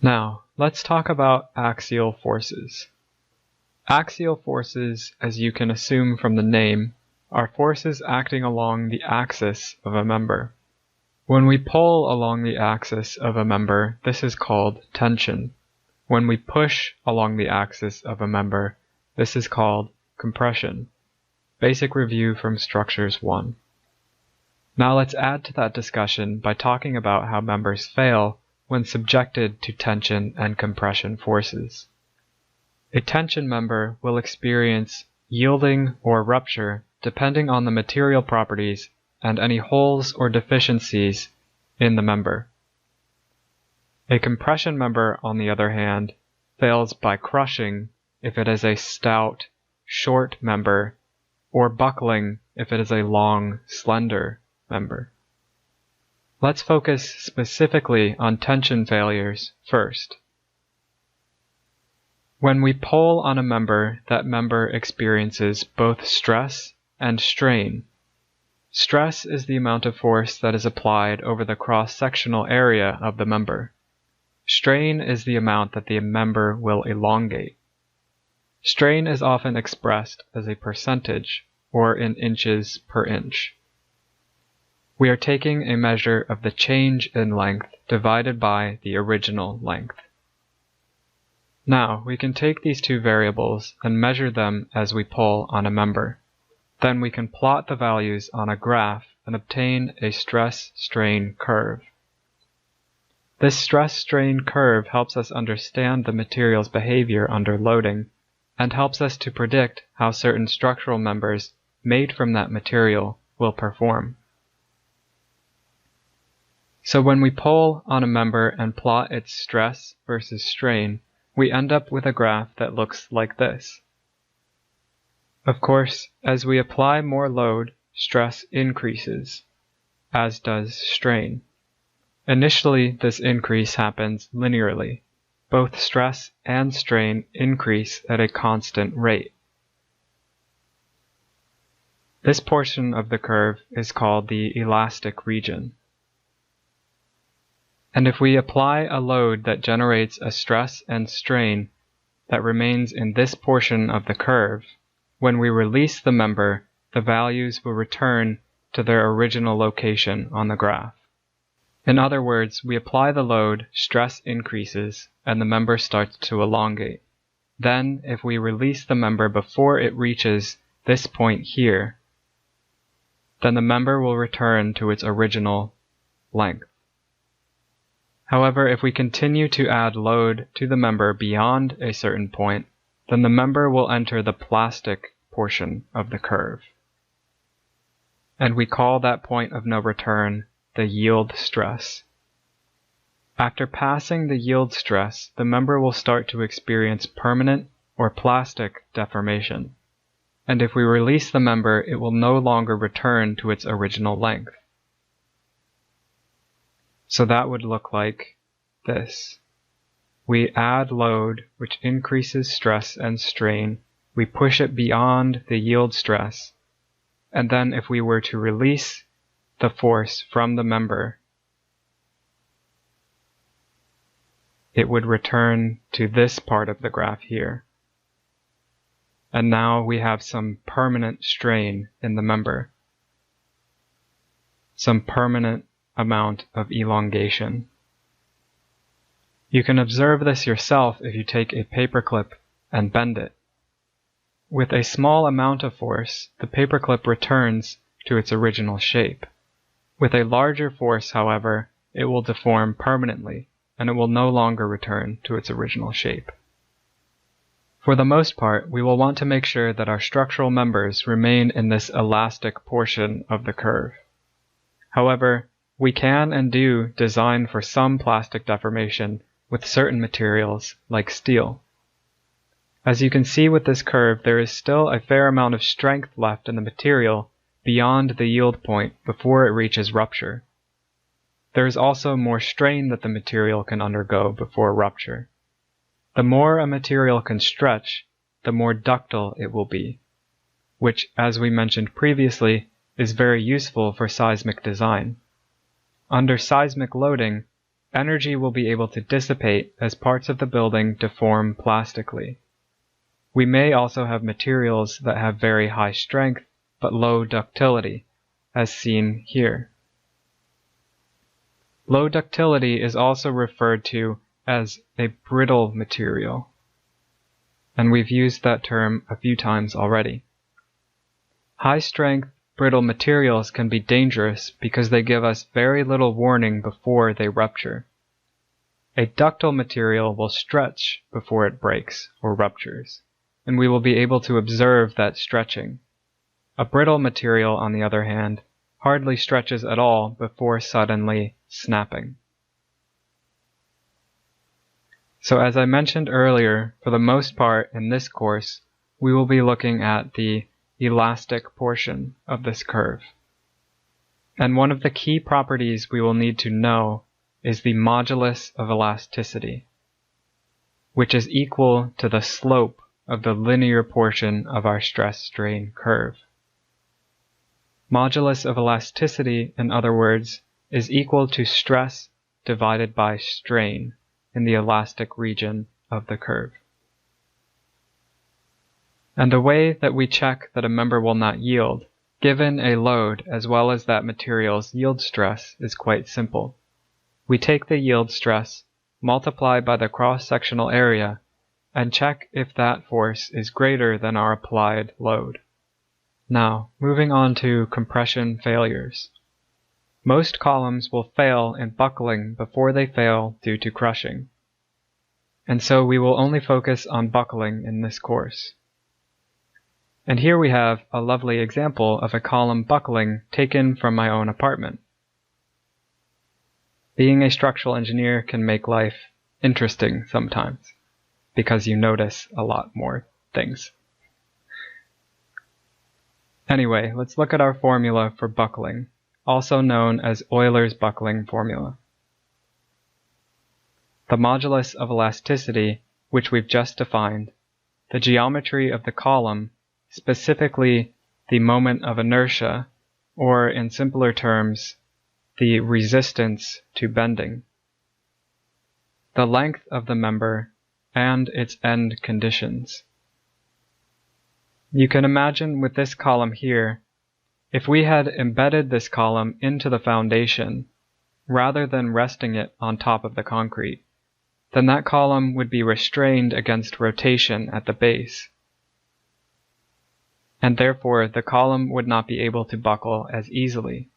Now, let's talk about axial forces. Axial forces, as you can assume from the name, are forces acting along the axis of a member. When we pull along the axis of a member, this is called tension. When we push along the axis of a member, this is called compression. Basic review from Structures 1. Now let's add to that discussion by talking about how members fail when subjected to tension and compression forces. A tension member will experience yielding or rupture depending on the material properties and any holes or deficiencies in the member. A compression member, on the other hand, fails by crushing if it is a stout, short member, or buckling if it is a long, slender member. Let's focus specifically on tension failures first. When we pull on a member, that member experiences both stress and strain. Stress is the amount of force that is applied over the cross-sectional area of the member. Strain is the amount that the member will elongate. Strain is often expressed as a percentage, or in inches per inch. We are taking a measure of the change in length divided by the original length. Now, we can take these two variables and measure them as we pull on a member. Then we can plot the values on a graph and obtain a stress-strain curve. This stress-strain curve helps us understand the material's behavior under loading and helps us to predict how certain structural members made from that material will perform. So when we pull on a member and plot its stress versus strain, we end up with a graph that looks like this. Of course, as we apply more load, stress increases, as does strain. Initially, this increase happens linearly. Both stress and strain increase at a constant rate. This portion of the curve is called the elastic region. And if we apply a load that generates a stress and strain that remains in this portion of the curve, when we release the member, the values will return to their original location on the graph. In other words, we apply the load, stress increases, and the member starts to elongate. Then, if we release the member before it reaches this point here, then the member will return to its original length. However, if we continue to add load to the member beyond a certain point, then the member will enter the plastic portion of the curve. And we call that point of no return the yield stress. After passing the yield stress, the member will start to experience permanent or plastic deformation. And if we release the member, it will no longer return to its original length. So that would look like this. We add load, which increases stress and strain. We push it beyond the yield stress. And then if we were to release the force from the member, it would return to this part of the graph here. And now we have some permanent strain in the member. Some permanent amount of elongation. You can observe this yourself if you take a paperclip and bend it. With a small amount of force, the paperclip returns to its original shape. With a larger force, however, it will deform permanently, and it will no longer return to its original shape. For the most part, we will want to make sure that our structural members remain in this elastic portion of the curve. However, we can and do design for some plastic deformation with certain materials, like steel. As you can see with this curve, there is still a fair amount of strength left in the material beyond the yield point before it reaches rupture. There is also more strain that the material can undergo before rupture. The more a material can stretch, the more ductile it will be, which, as we mentioned previously, is very useful for seismic design. Under seismic loading, energy will be able to dissipate as parts of the building deform plastically. We may also have materials that have very high strength but low ductility, as seen here. Low ductility is also referred to as a brittle material, and we've used that term a few times already. High-strength, brittle materials can be dangerous because they give us very little warning before they rupture. A ductile material will stretch before it breaks or ruptures, and we will be able to observe that stretching. A brittle material, on the other hand, hardly stretches at all before suddenly snapping. So as I mentioned earlier, for the most part in this course, we will be looking at the elastic portion of this curve. And one of the key properties we will need to know is the modulus of elasticity, which is equal to the slope of the linear portion of our stress-strain curve. Modulus of elasticity, in other words, is equal to stress divided by strain in the elastic region of the curve. And a way that we check that a member will not yield, given a load as well as that material's yield stress, is quite simple. We take the yield stress, multiply by the cross-sectional area, and check if that force is greater than our applied load. Now, moving on to compression failures. Most columns will fail in buckling before they fail due to crushing. And so we will only focus on buckling in this course. And here we have a lovely example of a column buckling taken from my own apartment. Being a structural engineer can make life interesting sometimes, because you notice a lot more things. Anyway, let's look at our formula for buckling, also known as Euler's buckling formula. The modulus of elasticity, which we've just defined, the geometry of the column, specifically the moment of inertia, or in simpler terms, the resistance to bending, the length of the member, and its end conditions. You can imagine with this column here, if we had embedded this column into the foundation, rather than resting it on top of the concrete, then that column would be restrained against rotation at the base, and therefore the column would not be able to buckle as easily.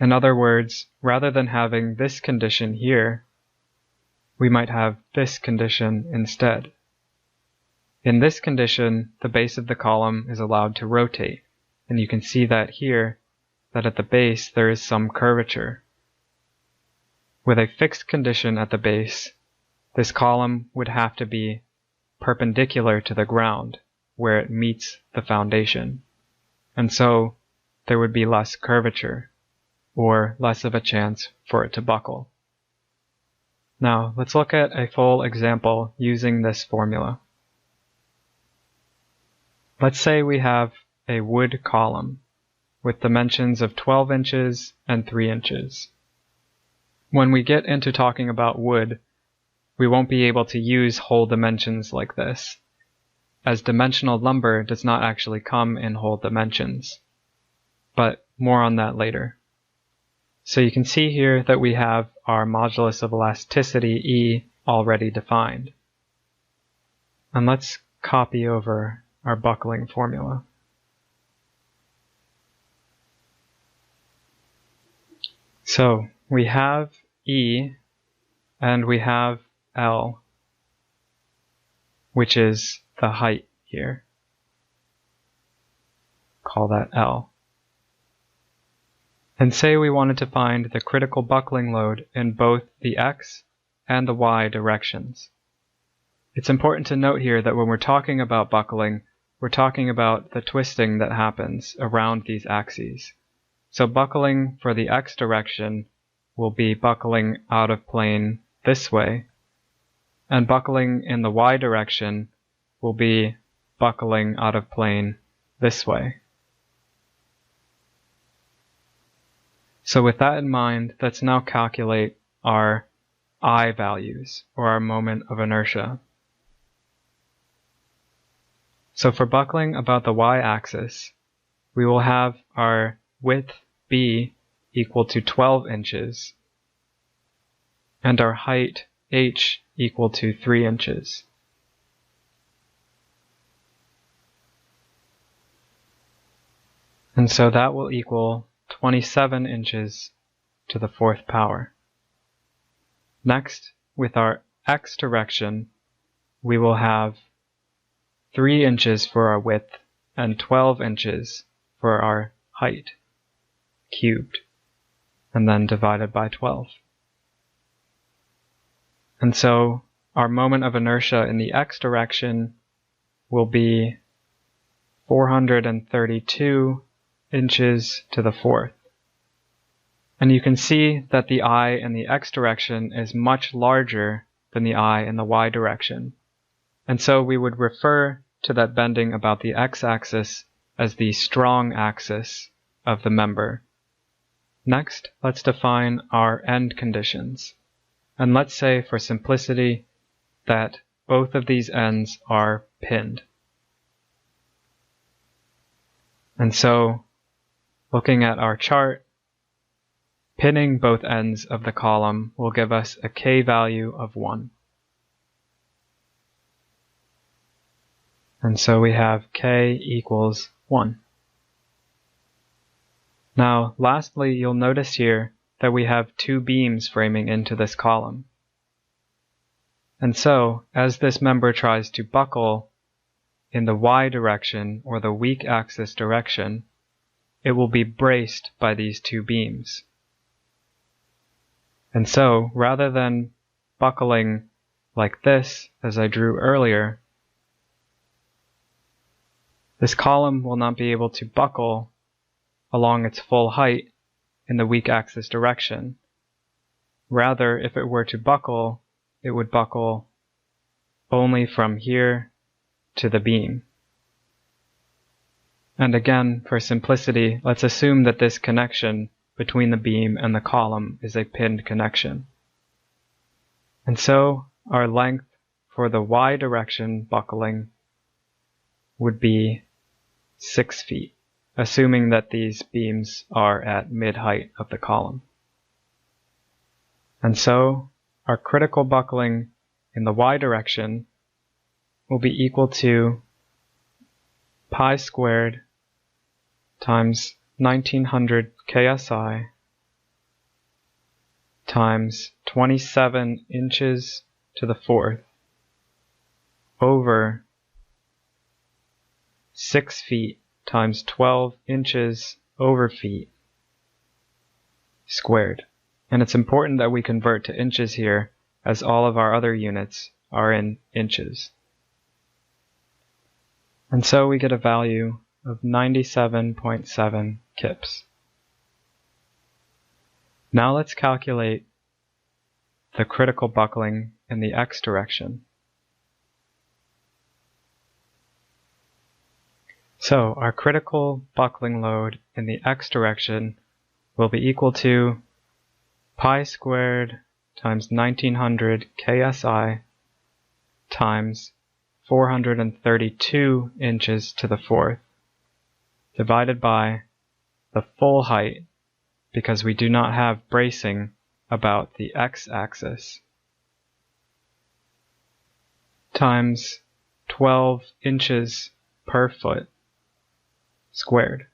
In other words, rather than having this condition here, we might have this condition instead. In this condition, the base of the column is allowed to rotate, and you can see that here, that at the base there is some curvature. With a fixed condition at the base, this column would have to be perpendicular to the ground, where it meets the foundation, and so there would be less curvature, or less of a chance for it to buckle. Now, let's look at a full example using this formula. Let's say we have a wood column with dimensions of 12 inches and 3 inches. When we get into talking about wood, we won't be able to use whole dimensions like this, as dimensional lumber does not actually come in whole dimensions. But more on that later. So you can see here that we have our modulus of elasticity E already defined. And let's copy over our buckling formula. So we have E and we have L, which is the height here. Call that L. And say we wanted to find the critical buckling load in both the X and the Y directions. It's important to note here that when we're talking about buckling, we're talking about the twisting that happens around these axes. So buckling for the X direction will be buckling out of plane this way, and buckling in the Y direction will be buckling out of plane this way. So with that in mind, let's now calculate our I values, or our moment of inertia. So for buckling about the y-axis, we will have our width b equal to 12 inches and our height h equal to 3 inches. And so that will equal 27 inches to the 4th power. Next, with our x direction, we will have 3 inches for our width and 12 inches for our height, cubed, and then divided by 12. And so our moment of inertia in the x direction will be 432 inches to the 4th. And you can see that the I in the x direction is much larger than the I in the y direction. And so we would refer to that bending about the x-axis as the strong axis of the member. Next, let's define our end conditions. And let's say, for simplicity, that both of these ends are pinned. And so, looking at our chart, pinning both ends of the column will give us a K value of 1. And so we have K equals 1. Now, lastly, you'll notice here that we have 2 beams framing into this column. And so, as this member tries to buckle in the y direction, or the weak axis direction, it will be braced by these 2 beams. And so, rather than buckling like this, as I drew earlier, this column will not be able to buckle along its full height in the weak axis direction. Rather, if it were to buckle, it would buckle only from here to the beam. And again, for simplicity, let's assume that this connection between the beam and the column is a pinned connection. And so our length for the y direction buckling would be 6 feet, assuming that these beams are at mid-height of the column. And so our critical buckling in the y direction will be equal to pi squared times 1900 KSI times 27 inches to the 4th over 6 feet times 12 inches over feet squared. And it's important that we convert to inches here, as all of our other units are in inches. And so we get a value of 97.7 kips. Now let's calculate the critical buckling in the x direction. So our critical buckling load in the x direction will be equal to pi squared times 1900 KSI times 432 inches to the 4th divided by the full height, because we do not have bracing about the x-axis, times 12 inches per foot squared.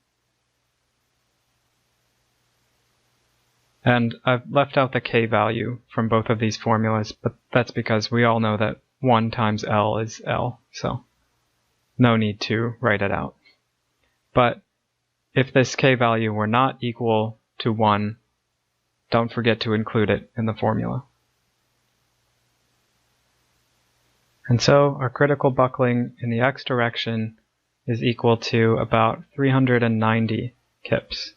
And I've left out the K value from both of these formulas, but that's because we all know that 1 times L is L, so no need to write it out. But if this K value were not equal to 1, don't forget to include it in the formula. And so our critical buckling in the x direction is equal to about 390 kips.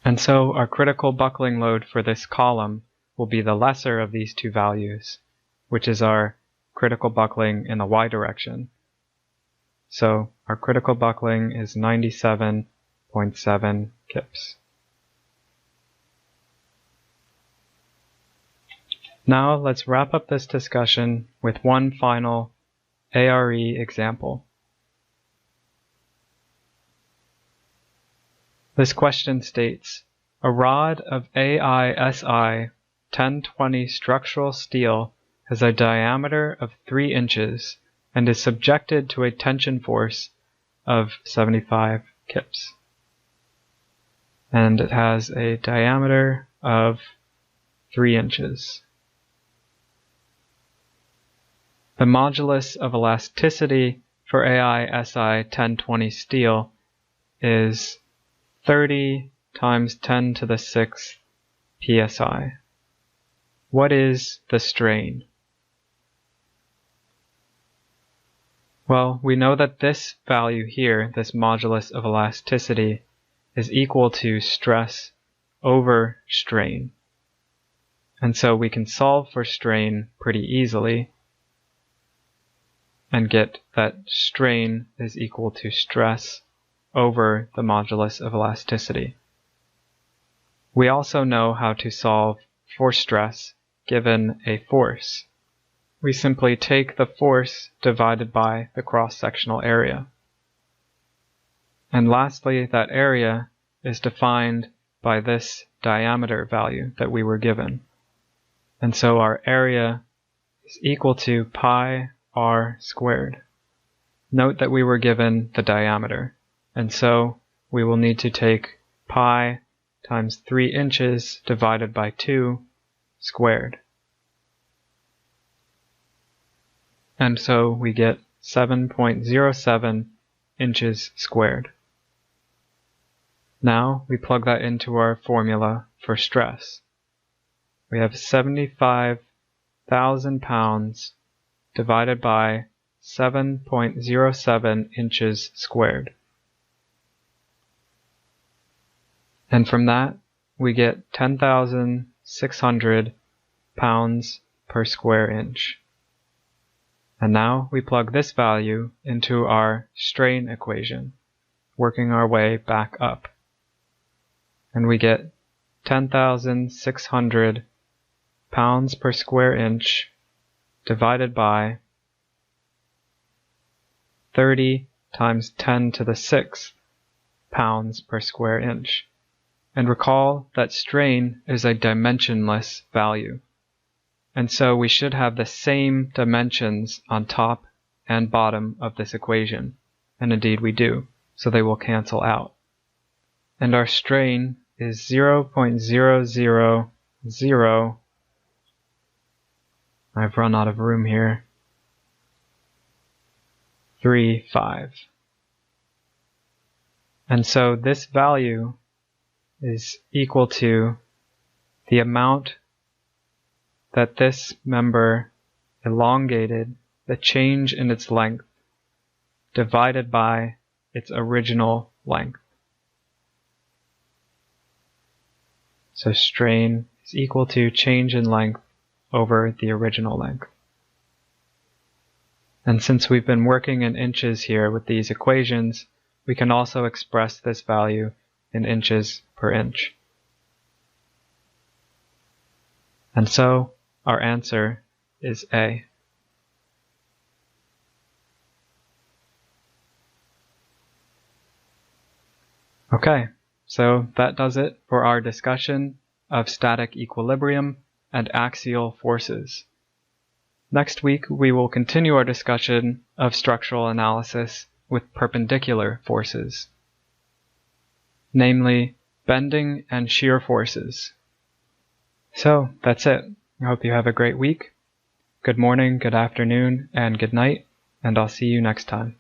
And so our critical buckling load for this column will be the lesser of these 2 values, which is our critical buckling in the y direction. So our critical buckling is 97 0.7 kips. Now let's wrap up this discussion with one final ARE example. This question states, a rod of AISI 1020 structural steel has a diameter of 3 inches and is subjected to a tension force of 75 kips. And it has a diameter of 3 inches. The modulus of elasticity for AISI 1020 steel is 30 times 10 to the 6th psi. What is the strain? Well, we know that this value here, this modulus of elasticity, is equal to stress over strain. And so we can solve for strain pretty easily and get that strain is equal to stress over the modulus of elasticity. We also know how to solve for stress given a force. We simply take the force divided by the cross-sectional area. And lastly, that area is defined by this diameter value that we were given. And so our area is equal to pi r squared. Note that we were given the diameter, and so we will need to take pi times 3 inches divided by 2 squared. And so we get 7.07 inches squared. Now we plug that into our formula for stress. We have 75,000 pounds divided by 7.07 inches squared. And from that, we get 10,600 pounds per square inch. And now we plug this value into our strain equation, working our way back up. And we get 10,600 pounds per square inch divided by 30 times 10 to the 6th pounds per square inch. And recall that strain is a dimensionless value. And so we should have the same dimensions on top and bottom of this equation. And indeed we do, so they will cancel out. And our strain is 0.000, I've run out of room here, 35. And so this value is equal to the amount that this member elongated, the change in its length, divided by its original length. So strain is equal to change in length over the original length. And since we've been working in inches here with these equations, we can also express this value in inches per inch. And so our answer is A. Okay, so that does it for our discussion of static equilibrium and axial forces. Next week, we will continue our discussion of structural analysis with perpendicular forces, namely bending and shear forces. So that's it. I hope you have a great week. Good morning, good afternoon, and good night, and I'll see you next time.